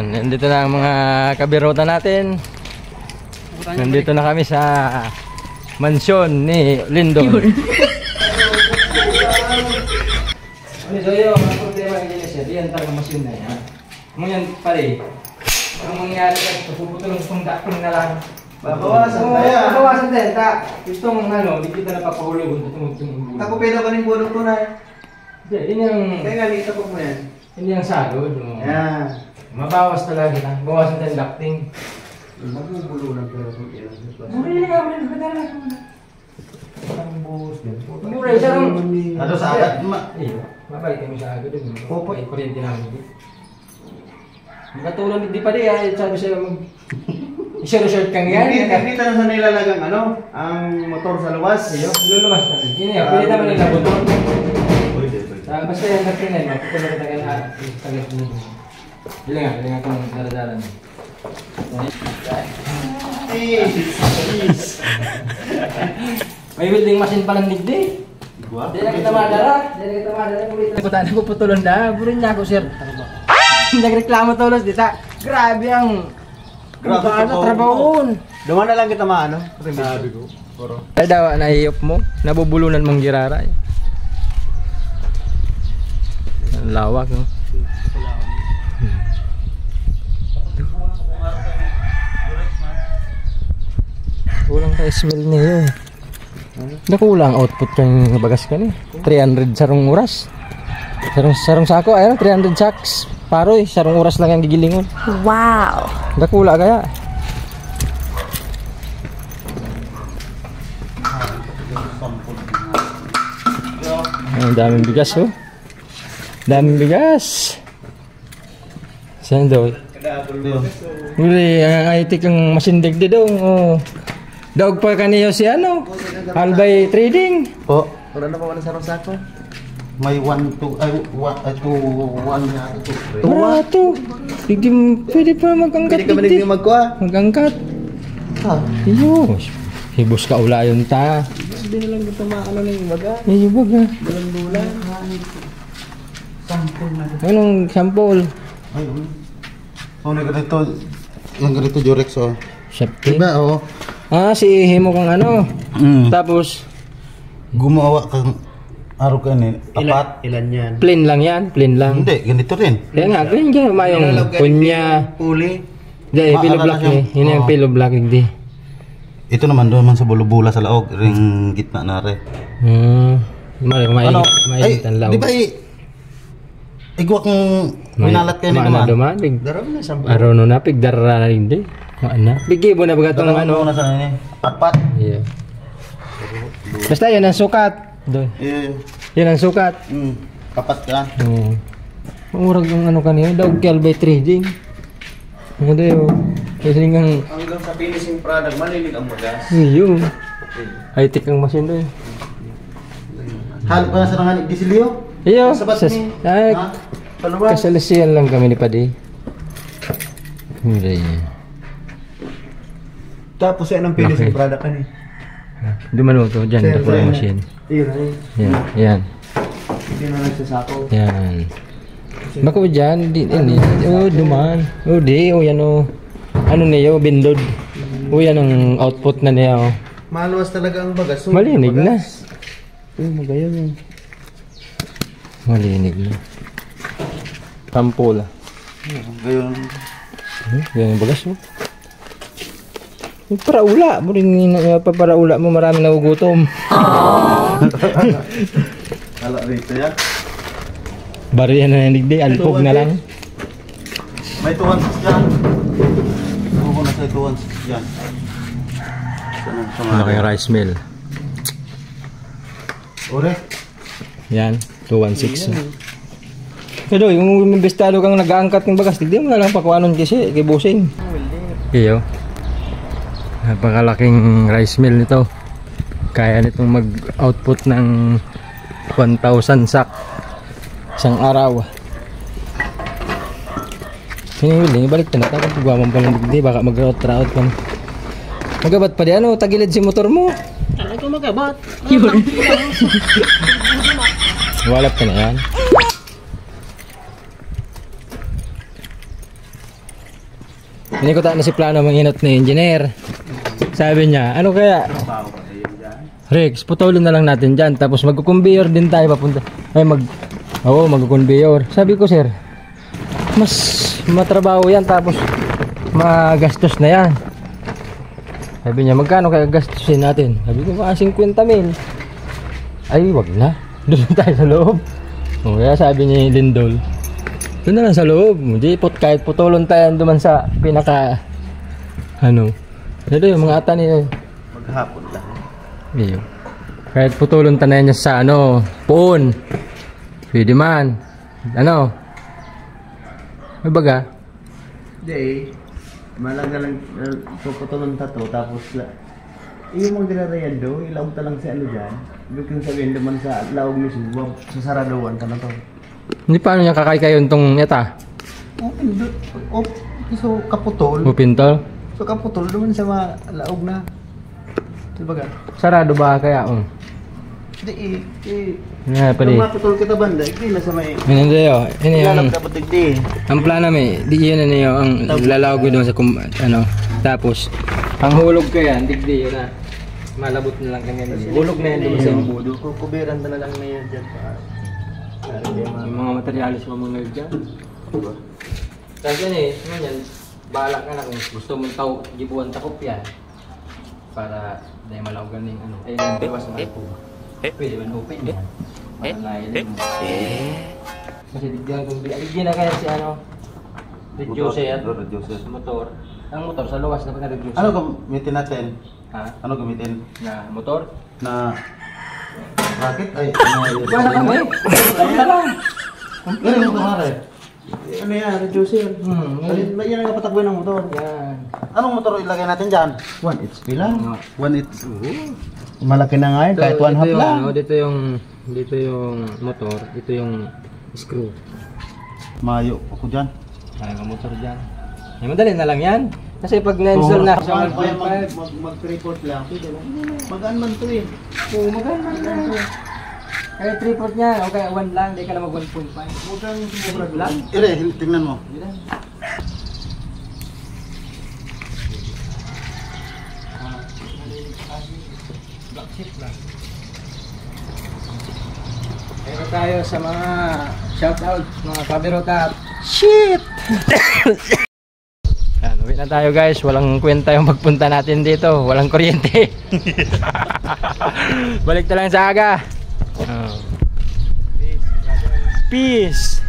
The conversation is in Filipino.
Nandito na ang mga kabirota natin. Nandito na kami sa mansyon ni Lindon. Ano sa'yo? Ang problema ng ginis yan, diyan talaga masyon na yan. Ngayon pare, ang mangyari ay puputulong itong dakong na lang. Babawasan din. Itong ano, di kita napapahulog. Ako pwede ba ng bulog ko na? Hindi, yun yung... Kaya nga, dito po mo yan. Hindi yung sagod. Yan. Mabawas talaga na. Bawasan tayo ducting. Mabubulo lang pero kung ilan. Muli naman. Madala ka muna. Mura siya lang. Ano sa agad? Iyo. Mabalik kami sa agad. Ay, kuryente namin. Makatulong di pa di ay sabi siya mag... I-short kang yan. Hindi tayo sa nilalagang ano? Ang motor sa luwas. Iyo. Luluwas na rin. Kini yan. Pwede naman nila butong. Basta yan nagtingin. Mapupula ka tagal na. Tagal nito. Bilang kung daradaran. May welding machine palang digdi. Hindi na kita madara. Putaan ako putulon na. Burin niya ako sir. Nagreklamo tulos dita. Grabe ang trabahoon. Duman na lang kita maano. Sabi ko. Ay daw nahiyop mo. Nabubulunan mong girara. Ang lawak no. Kulang ka smell niya. Nakulang output kang bagas ka ni. 300 sarong oras. Sarong sako ayun 300 sacks. Paroy sarong oras lang ang gigilingon. Wow. Nakula kaya. Ang daming bigas oh. Daming bigas. Saan daw? Uli, ang IT kang masindig di dong. Oh. Daog pa kaniyo si ano? Albay Trading. Po. Wala na pa wala sa sako. May 1 2 ay 2 1 na ito. Barato. Pwede pa mag-angkat. Pwede ka maliging magkuha. Mag-angkat. Ha. Iyo. Hibos ka ula yun ta. Hindi na lang kita maano na yung baga. Iyo baga. Bulan-bulan. Sample na. Anong sample? Ay, oh, ganito. Yung ganito Durex oh. Safety. Diba oh. Ah, si Himo kang ano. Tapos gumawa kang araw ka ni apat. Ilan yan? plain lang yan, plain lang. Hindi, ganito rin. Kaya nga, ganyan dyan, mayong kunya. Puli. Dahil pillow block ni. Yun yung pillow block hindi. Ito naman doon man sa bulubula sa laog, ring gitna na rin. Mainitan lang. Di ba igwa kong minalat kayo ni naman? Dumabig. Darab na sa Araw no napig, darara hindi. Maana. Bigay mo na baga itong ano. Ano na sa nini? Patpat. Yeah. Basta yan ang sukat. Doon. Yan ang sukat. Kapat ka. Oo. Murag yung ano kanina, daw Albay Trading. Ano daw? Kasi nga hanggang sa finishing product, malilig ang magas. iyo. High-tech ang machine doon. Halip pa na sa nanganik disilyo? Iyo. Sabat ni. Ay, Paluwa. kasalisiyan lang kami ni Padi. Hindi. Tapos yan ang finishing product ka ni. Hindi man ito, dyan. Ito ang machine. Yan. Yan. Hindi na nagsasako. Yan. Bako dyan. Oh, duman. Oh, di. Oh, yan oh. Ano niya, bindod. Oh, yan ang output na niya oh. Maluwas talaga ang bagas. So, Malinig na. Oh, magayon yun. Malinig na. Pampula. Gayon. Ganyan bagas mo. Paraula mo rin paparaula mo marami nagugutom. Hala rito ya. Bariya na nanig di, alpog na lang. May 216 dyan. Oo na sa 216 dyan. Ano kaya rice mill? Ore. Yan, 216. Pero yung imbestado kang nag-aangkat ng bagas, tignan mo na lang pakuanon kasi kay Busing. Iyo. Napakalaking rice mill nito. Kaya nitong mag-output ng 1,000 sack isang araw. Hinihiling, ibalik na natin. Pagwaman pa lang digdi, baka mag-route-route ka na. Magabat pa di ano, tagilid si motor mo. Ano ito magabat? Walap ka na yan. Inikutan na si Plano manginot ni engineer. Sabi niya, ano kaya? Rex, putulin na lang natin dyan. Tapos magkukumbiyor din tayo papunta. Oo, magkukumbiyor. Sabi ko, sir, mas matrabaho yan. Tapos magastos na yan. Sabi niya, magkano kaya gastusin natin? Sabi ko, 50 mil. Ay, wag na. Doon tayo sa loob. O, kaya sabi niya Lindol, doon na lang sa loob. Hindi, kahit putulon tayo duman sa pinaka, ito yung mga ata niya. Maghapon lang. Iyo. Kahit putulon tayo niya sa puon. Pwede man. May baga? Hindi. Malaga lang puputulong tato tapos yung mga dinarayan do, ilaog ta lang sa dyan. Ibig kong sabihin naman sa laog mismo, sa saraduan ka na to. Hindi paano niya kakay-kayon tong yata? So kaputol. Upintol? So kaputol naman sa mga laog na. Diba ka? Sarado ba kaya? Hindi Nga pala. Kung maputol kita banda, hindi na sa may... Hindi yun. Ini yung... dapat digdi. Ang plano di yun ang lalawag mo doon sa tapos ang hulog ko yan, digdi yun na. Malabot na lang kanya. Hulog na yan doon sa budo. Kukubiran na lang na yan dyan. Yung mga materialis mo mga dyan. Kasi yan, balak ka na kung gusto mong gibuan takop yan. Para dahil malawagan ng iwas na po. Pwede man open yan. Kasi digyan na kaya si reducer. Motor. Ang motor sa luwas dapat na reducer. Ano gamitin natin? Ha? Ano gamitin? Na motor? Na rocket? Ay, Wala kami. Wala lang. Ano yung kumare? Ano yan, reducer. Yan ang kapatakbo ng motor. Yan. Anong motor ilagay natin dyan? 1 HP lang. 1 HP. Malaki na nga yun, kahit 1 half lang. Dito yung motor, ito yung screw. Mayo ako dyan. Kaya ka motor dyan. Madali na lang yan. Kasi pag na-install na sa 1.5, Mag-report lang. Magaan man to eh. Oo, maganda lang. Kaya 3/4 niya, o kaya 1 lang, di ka na mag 1.5. Huwag kang sumubrag lang. Ire, tingnan mo. Pero tayo sa mga shoutout, mga kabirota. Shit! Yan, uwi na tayo guys. Walang kwenta yung pagpunta natin dito. Walang kuryente. Balik na lang sa aga. Peace.